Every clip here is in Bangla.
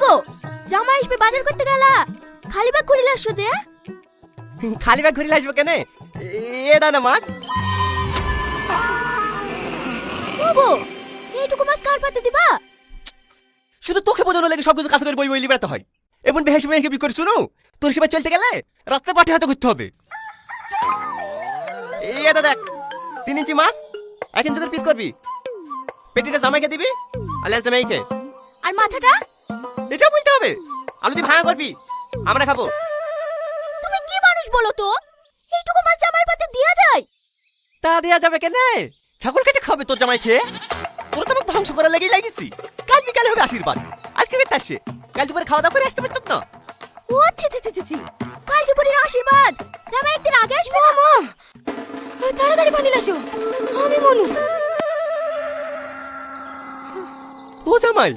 গো, জামাই আসবে বাজার করতে গেলা, খালি ব্যাগ করে আসছো যে? খালি ব্যাগ ঘুরে আসবো কেন? এ দাও না মাছ। ওগো, এইটুকু মাছ কার পাতে দিবা? শুধু তোকে বোঝানো লাগে সবকিছু কাজ করে বই বই লিবাতে হয়। এমন বেহেসে মেয়েকে বিক্রি করে শুনো, তোর সেবা চলতে গেলে রাস্তায় পাঠে হাতে করতে হবে। এই এটা দেখ, 3 ইঞ্চি মাছ 1 ইঞ্চি করে পিস করবি। পেটিটা জামাইকে দিবি আর লেজটা মেয়েকে। আর মাথাটা? এটা বুঝতে হবে, আলু দিয়ে ভাঙা করবি, আমরা খাবো। তুমি কি মানুষ বলো তো, এইটুকু মাছ জামাইয়ের পাতে দেয়া যায়? তা দেয়া যাবে কেন? ছাগল কেটে খাবে তোর জামাই খেয়ে। তোর তো আমাকে ধ্বংস করার লেগেই লাগিয়েছি। কাল বিকালে হবে আশীর্বাদ, আজকে বের আসে, কাল দুপুরে খাওয়া দাওয়া করে আসতে পারত না। ও আচ্ছা আচ্ছা আচ্ছা, কাল দুপুরের আশীর্বাদ, জামাই একদিন আগে আসবে না? মা, তাড়াতাড়ি পানি লাসো, আমি মনু। ও জামাই,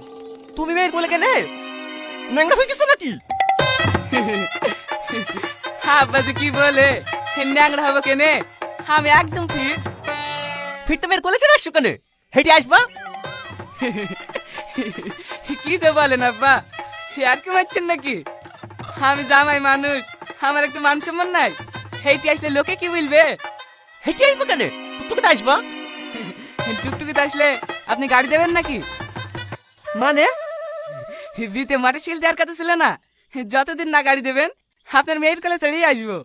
তুমি মেয়ের কোলে কেন? ন্যাংরা হয়ে গেছো নাকি? আব্বা তো কি বলে, ন্যাংরা হবো কেনে? আমি একদম ফিট। ফিরতে মেয়ের কোলে চলে আসছো কেন? হেঁটে আসবা। কি যে বলেন আব্বা, আর কি মারছেন নাকি? আমি জামাই মানুষ, আমার একটু মান সম্মান নাই? হেঁটে আসলে লোকে কি বলবে? হেঁটে আসবো কেন? টুকটুকে আসবা। টুকটুকিতে আসলে আপনি গাড়ি দেবেন নাকি? মানে? বিতে মোটর সাইকেল দেওয়ার কথা ছিল না, যতদিন না গাড়ি দেবেন আপনার মেয়ের কোলে চড়েই আসবো।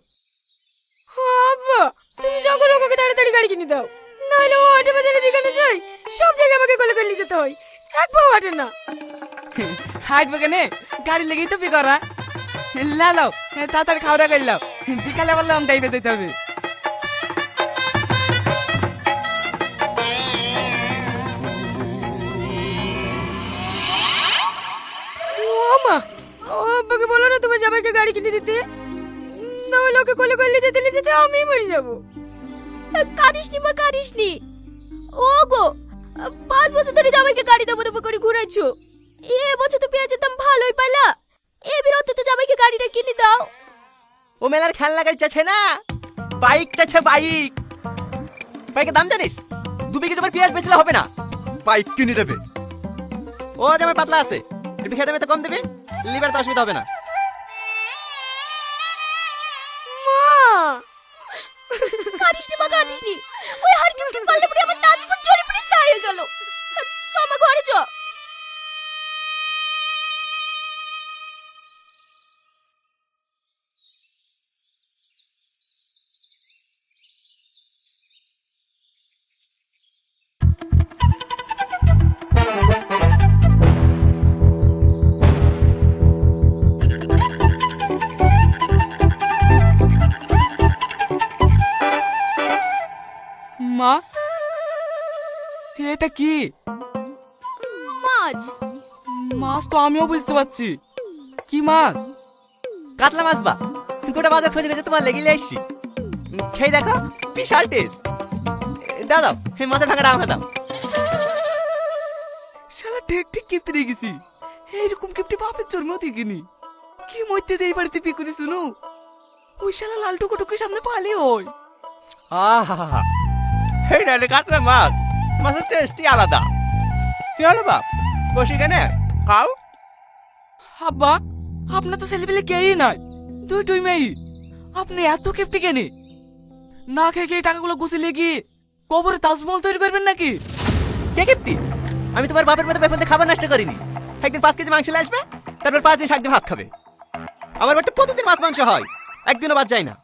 আব্বা, তুমি যখন ওকে তাড়াতাড়ি গাড়ি কিনে দাও, নাহলে ও হাটে বাজারে যেখানে যাই সব জায়গায় আমাকে কোলে করে নিয়ে যেতে হয়, এক পাও হাঁটে না। হাঁটবো কেনে? গাড়ি লেগেই তো পি করা। লাও তাড়াতাড়ি খাওয়া দাওয়া করলাম, বিকালে আবার লং ড্রাইভে যেতে হবে। ও মা, ও আব্বাকে বলো না তোমার জামাইকে গাড়ি কিনে দিতে, নাহলে ওকে কোলে করে নিয়ে যেতে আমি মরে যাবো। কাঁদিস নি মা, কাঁদিস নি। ও গো, 5 বছর ধরে জামাইকে গাড়ি দেবো দেবো করে ঘুরাইছো, এ বছর তো পেঁয়াজের দাম ভালোই পাইলা, এবার অন্তত জামাইকে গাড়িটা কিনে দাও। ও মেলার খেলনা গাড়ি চাচ্ছে না, বাইক চাচ্ছে। বাইক, বাইকের দাম জানিস? 2 বিঘে জমির পেঁয়াজ বেচলে হবে না, বাইক কিনে দেবে। ও জামাই পাতলা আছে, একটু খেতে মেতে কম দেবে, লিভার তো অসুবিধা হবে না। মা, কাঁদিস নি মা, কাঁদিস নি। ওই হার কিমটি পারলে পরে আমার চাচি করে চলে পড়ে সাই হয়ে গেল। চ মা, ঘরে চ। মা, এটা কি মাছ? মাছ? তো আমিও বুঝতে পারছি, কি মাছ? কাতলা মাছ বা, গোটা বাজার খুঁজে খুঁজে তোমার লেগে আসছি। খেয়ে দেখো, বিশাল টেস্ট। দাও দাও, মাছের ভাঙাটা আমাকে দাও। শালা ঠিক ঠিক কিপটে দিয়ে গেছি, এইরকম কিপটে বাপের জন্মেও দেখিনি। কি মরতে যে এই বাড়িতে বিয়ে করি শুনো, ওই শালা লাল টুকুটুকুর সামনে পালে হয়। আহা, এই না কাতলা মাছ, মাছের টেস্টই আলাদা। কি হলো বাপ, বসি কেন, খাও। আব্বা, আপনার তো ছেলেপেলে কেই নাই, দুই মেয়ে, আপনি এত কিপটে কেনে? না খেয়ে খেয়ে টাকাগুলো গুছিয়ে গিয়ে কবরে তাজমহল তৈরি করবেন নাকি? কে কিপ্তি? আমি তোমার বাপের মতো বেফালতু খাবার নষ্ট করিনি। একদিন 5 কেজি মাংস আসবে, তারপর 5 দিন শাক দিয়ে ভাত খাবে। আমার বাড়িতে প্রতিদিন মাছ মাংস হয়, একদিনও বাদ যায় না।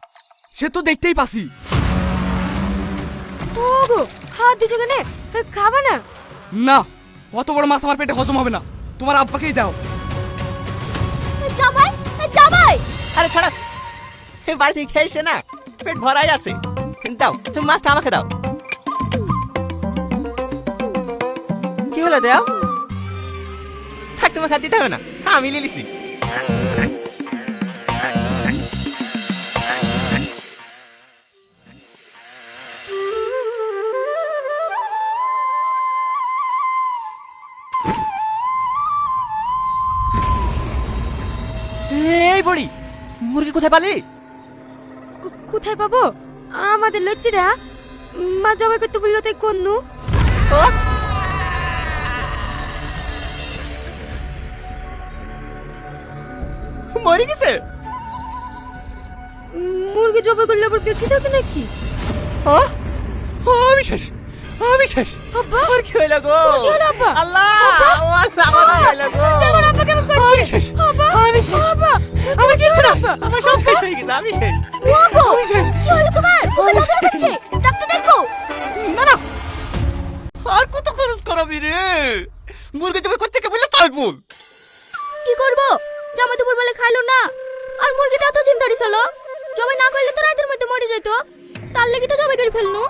সে তো দেখতেই পাছি। ও গো, হাত দিছো কেন? খাবা না? না, অত বড় মাছ আমার পেটে হজম হবে না, তোমার আব্বাকেই দাও। জামাই, জামাই! আরে ছাড়া, বাড়ি থেকে খেয়ে এসে না পেট ভরাই আছে। দাও, তুমি মাছটা আমাকে দাও। কি হলো দাও? থাক, তোমাকে খাতে দিতে হবে না, আমি লিলিছি। এই বড়ি, মুরগি কোথায় পালি? কোথায় পাবো? আমাদের লজ্জিরা মা জমা করতে বললো তাই কন্নু। মরে গেছে? মুরগি জবাই করলে আবার বেঁচে থাকে নাকি? হ্যাঁ? আমি শেষ, আমি শেষ। আব্বা, আমার কি হইলো গো? তোর কি হলো আব্বা? আল্লাহ, আব্বা! ও আল্লাহ, আমার কি হইলো গো? দেখো না আব্বা কেমন করছে। আমি শেষ, আব্বা, আমি শেষ। আব্বা, আমার কিচ্ছু না, আব্বা, আমার সব শেষ হয়ে গেছে, আমি শেষ। ওগো, আমি শেষ। কি হলো তোমার? ওকে যন্ত্রণা করছে। ডাক্তার দেখো। না না, আর কত খরচ করাবি রে? মুরগি জবাই করতে কে বললে তাই বল। কি করব? জামাই দুপুর বেলা খাইলো না। আর মুরগিটা তো জিম ধরিছিল। জবাই না করলে তো রাতের মধ্যে মরে যেত। তার লাগি তো জবাই করে ফেলনু।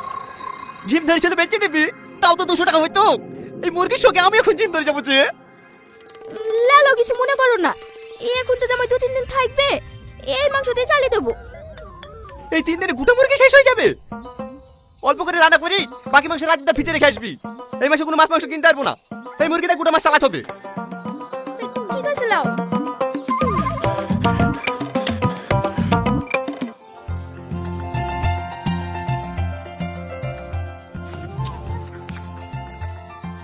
জিম ধরে চলে বেঁচে দিবি, তাও তো 200 টাকা হইতো। এই মুরগির সঙ্গে আমি এখন জিম ধরে যাবো যে। লালো কিছু মনে করো না। এখন তো জামাই 2-3 দিন থাকবে। এই মাংস দিয়ে চালিয়ে দেবো। এই 3 দিনে গোটা মুরগি শেষ হয়ে যাবে। অল্প করে রান্না করি, বাকি মাংস রাতটা ফ্রিজে রেখে আসবি। এই মাসে কোনো মাছ মাংস কিনতে পারবো না। এই মুরগিটা গোটা মাছ চালাতে হবে। ঠিক আছে লাও।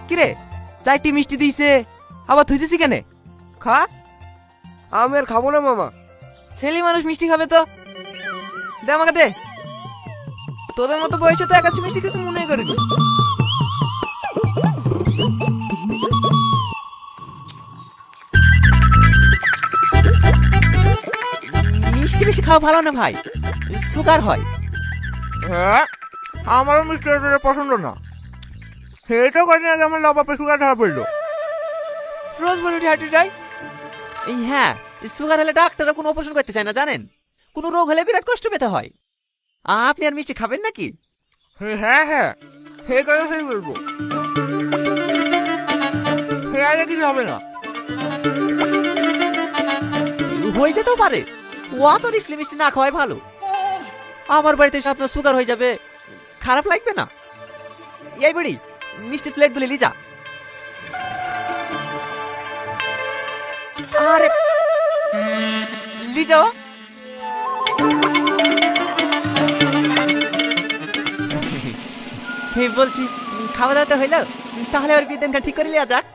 কিরে, চারটি মিষ্টি দিয়েছে, আবার থুইতেছি কেনে? খা। আমি আর খাবো না মামা। ছেলে মানুষ মিষ্টি খাবে তো দে আমাকে দে। তোদের মতো বয়সে তো একাচ্ছি মিষ্টি কিছু মনে করবি। মিষ্টি বেশি খাওয়া ভালো না ভাই, সুগার হয়। হ্যাঁ, আমারও মিষ্টি এতটা পছন্দ না। সেটাও কদিন আগে আমার লবা সুগার ধরা পড়লো। রোজ বলে উঠে হাঁটে যাই। এই হ্যাঁ, সুগার হলে ডাক্তাররা কোনো অপারেশন করতে চায় না জানেন। কোনো রোগ হলে বিরাট কষ্ট পেতে হয়। আপনি আর মিষ্টি খাবেন নাকি? হ্যাঁ হ্যাঁ, সে কথা সেই বলবো। সে আগে কিছু হবে না। হয়ে যেতেও পারে, ও তো রিসলি মিষ্টি না খাওয়াই ভালো। আমার বাড়িতে এসে আপনার সুগার হয়ে যাবে, খারাপ লাগবে না? এই বুড়ি, মিষ্টি প্লেট গুলি লিজা। আরে লিজাও। বলছি খাওয়া দাওয়া তো হইলো, তাহলে আর বিদেন ঠিক করে লিয়া যাক।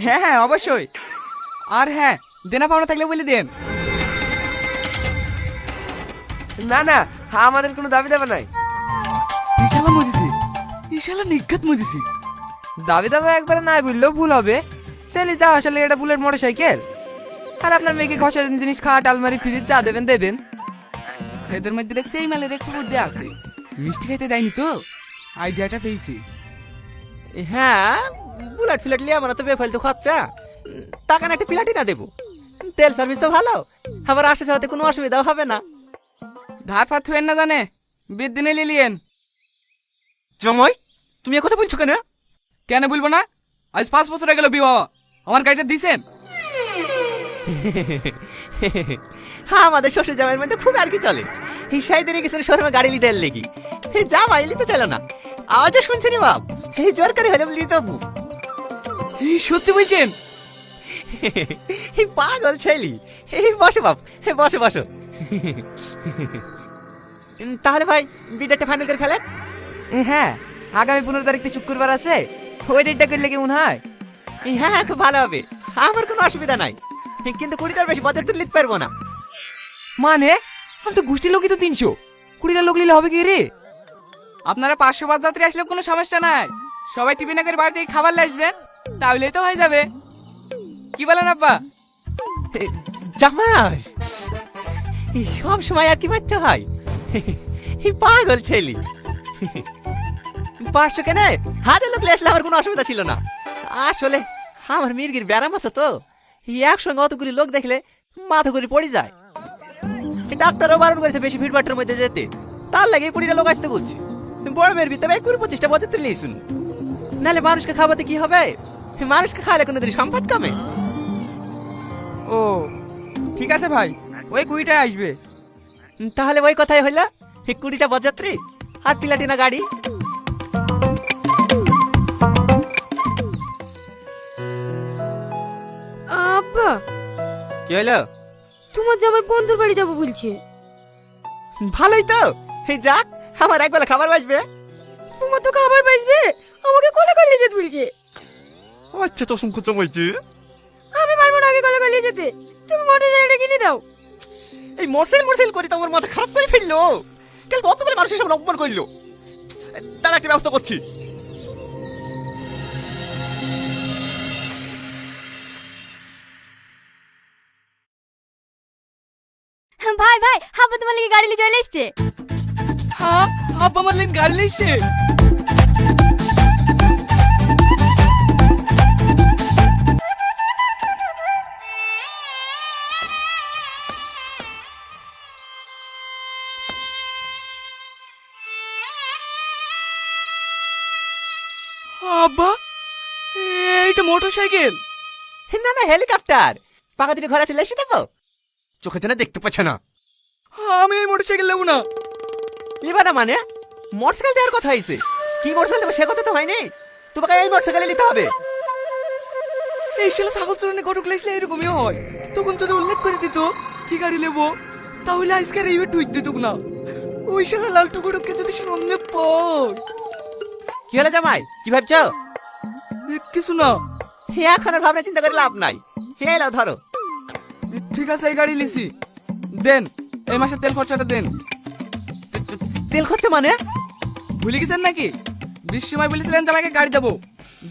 হ্যাঁ হ্যাঁ অবশ্যই। আর হ্যাঁ, দেনা পাওনা থাকলে বলে দেন। না না, আমাদের কোনো দাবি দাবা নাই। ইশালা মরেছি, ইশালা নিঘাত মরেছি। দাবি দাবা একবারে নাই বললেও ভুল হবে। ছেলে যা আসলে এটা বুলেট মোটর সাইকেল। আর আপনার মেয়েকে ঘষা জিনিস খাট আলমারি ফ্রিজ যা দেবেন দেবেন। এদের মধ্যে দেখছি এই মেলের একটু বুদ্ধি আছে। মিষ্টি খাইতে দেয়নি তো, আইডিয়াটা পেয়েছি। হ্যাঁ, বুলেট ফিলেট লিয়া মানে তো বেফালতু খরচা। টাকা না একটা পিলাটি না দেবো, তেল সার্ভিসও ভালো, আবার আসা যাওয়াতে কোনো অসুবিধাও হবে না। ধার ফাত থুয়েন না জানে, বিদ দিনে লিলিয়েন। জময়, তুমি এ কথা বলছো কেন? কেন বলবো না? আজ 5 বছর হয়ে গেল বিবাহ, আমার গাড়িটা দিছেন? হ্যাঁ, আমাদের শ্বশুর জামাইয়ের মধ্যে খুব আর কি চলে। এই সাইদিনে কিছু শোরুমে গাড়ি লিতে লেগি, এই জামাই লিতে চলো না। আওয়াজও শুনছি নি বাপ, এই জোর করে হলে লিতে হবো। এই সত্যি বলছেন? এই পাগল ছেলি। এই বসো বাপ, বসো বসো। তাহলে ভাই বিডারটা ফাইনাল করে ফেলেন। হ্যাঁ, আগামী 15 তারিখে শুক্রবার আছে, ওই ডেটটা করলে কেমন হয়? হ্যাঁ হ্যাঁ, খুব ভালো হবে, আমার কোনো অসুবিধা নাই। কিন্তু 20টার বেশি বাজেট লিখতে পারবো না। মানে আমি তো গোষ্ঠী লোকই তো 300, 20টা লোক নিলে হবে কি রে? আপনারা 500 বাস যাত্রী আসলে কোনো সমস্যা নাই। সবাই টিফিন করে বাড়ি থেকে খাবার নিয়ে আসবেন, তাহলেই তো হয়ে যাবে। কি বলেন আব্বা? জামাই, এই সব সময় আর কি মারতে হয়? এই পাগল ছেলি। 500 কেন, 1000 লোক আসলে আমার কোনো অসুবিধা ছিল না। আসলে আমার মির্গির ব্যারাম আছে তো, এই একসঙ্গে অতগুলি লোক দেখলে মাথা করে পড়ে যায়। ডাক্তারও বারণ করেছে বেশি ভিড়ভাট্টার মধ্যে যেতে, তার লাগে 20টা লোক আসতে বলছি। বড় মেয়ের ভিতরে 20-25টা বছর তুলে শুনুন, নাহলে মানুষকে খাওয়াতে কি হবে? মানুষকে খাওয়ালে কোনোদিন সম্পদ কমে? ও ঠিক আছে ভাই, ওই 20টায় আসবে। তাহলে ওই কথাই হইল, 20টা বরযাত্রী আর প্লাটিনা গাড়ি। আব্বা, কি হইলো? তোমার জামাই বন্ধুর বাড়ি যাবো বলছে। ভালোই তো, এই যাক, আমার একবেলা খাবার বাঁচবে। তোমার তো খাবার বাঁচবে, আমাকে কোলে কোলে যেতে বলছে। আচ্ছা তো সংকোচ হয়েছে। আমি পারবো না আগে কোলে কোলে যেতে। তুমি মোটর সাইকেলটা কিনে দাও। এই মরসেল করে তো আমার মাথা খারাপ করে ফেললো। কাল কত করে মানুষ এসব অপমান করলো। তার একটা ব্যবস্থা করছি। ভাই ভাই আব্বা তোমার লাগি গাড়ি নিয়ে চলে এসছে। হ্যাঁ আব্বা আমার লেন গাড়ি লেসছে। আব্বা এইটা মোটরসাইকেল। না না হেলিকপ্টার। পাকা দিনে ঘরে চলে এসে দেবো। চোখের জন্য দেখতে পাচ্ছে না। আমি এই মোটরসাইকেল নেবো না। এবার না মানে মোটরসাইকেল দেওয়ার কথা হয়েছে। কি মোটরসাইকেল দেবো সে কথা তো হয়নি। তোমাকে এই মোটরসাইকেলে নিতে হবে। এই শালা ছাগল চোরানি ঘটক লেসলে এরকমই হয়। তখন যদি উল্লেখ করে দিত কি গাড়ি নেবো, তাহলে আজকে আর এইবার টুইট দিত না। ওই শালা লালটু ঘটককে যদি সামনে পাই। কি হলো জামাই, কি ভাবছো? কিছু না। এখন আর ভাবনা চিন্তা করে লাভ নাই। হে লাও ধরো। ঠিক আছে এই গাড়ি লিসি। দেন এই মাসে তেল খরচাটা দেন। তেল খরচা মানে? ভুলে গেছেন নাকি? বিশ সময় বলেছিলেন জামাইকে গাড়ি দেবো,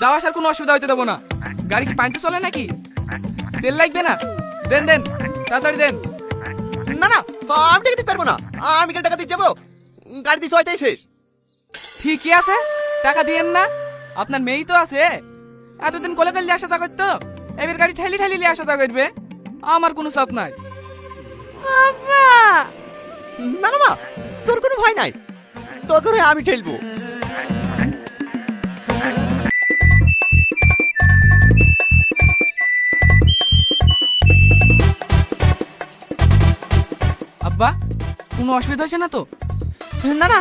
যাওয়া আসার কোনো অসুবিধা হতে দেবো না। গাড়ি কি পানিতে চলে নাকি? তেল লাগবে না? দেন দেন তাড়াতাড়ি দেন। না না আমি টাকা দিতে পারবো না। আমি কেন টাকা দিয়ে যাবো? গাড়ি দিয়ে ছয়টাই শেষ। ঠিকই আছে, টাকা দিয়েন না। আপনার মেয়েই তো আছে। এতদিন কোলে কোলে আসা যা করতো, এবার গাড়ি ঠেলি ঠেলি নিয়ে আসা যা করবে। আমার কোনো চাপ নাই। আব্বা না না মা, তোর কোনো ভয় নাই। তোর করে আমি ঠেলবো। আব্বা কোনো অসুবিধা হয়েছে না তো? না না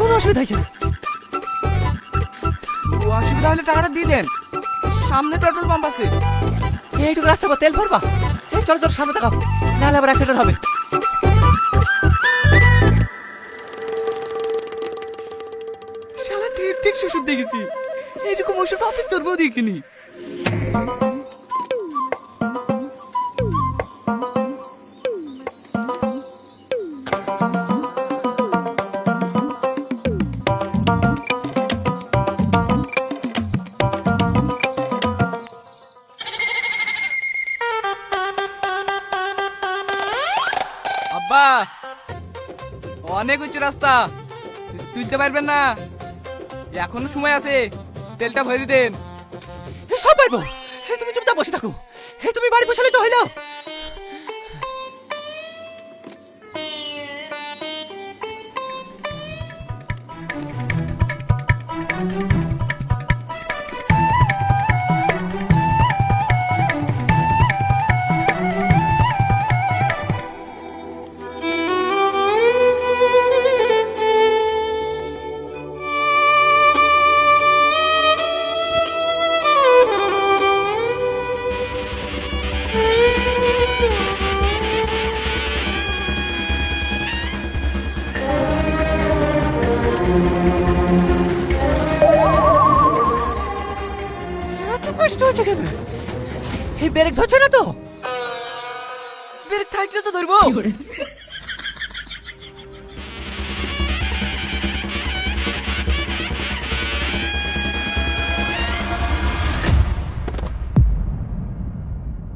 কোনো অসুবিধা হয়েছে না। ও অসুবিধা হলে টাকাটা দিয়ে দেন। সামনে পেট্রোল পাম্প আছে। এইটুকু রাস্তা পর তেল ভরবা। এই চলো চলো সামনে তাকাও, নাহলে আবার অ্যাক্সিডেন্ট হবে। শালা ঠিক ঠিক ওষুধ দেখেছি। এরকম ওষুধ আপনি তোরবেও দেখিনি। আব্বা অনেক উঁচু রাস্তা, তুলতে পারবেন না। এখনো সময় আছে, তেলটা ভরে দেন। সব পাইবো। তুমি চুপচাপ বসে থাকো। তুমি বাড়ি বসালে তো হইলো। এত কষ্ট হচ্ছে কেন? এই ব্রেক ধরছে না তো? ব্রেক থাকলে তো ধরবো।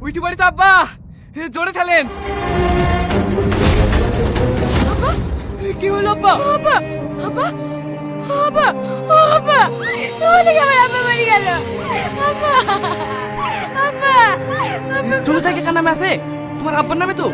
উঠি পড়েছে আব্বা, জোরে ঠেলেন। কি হলো আব্বা? আব্বা আব্বা আব্বা আব্বা ওদিকে আমার আব্বা মরে গেল। আব্বা আব্বা চলো যাকে কার নামে আছে? তোমার আব্বার নামে তো।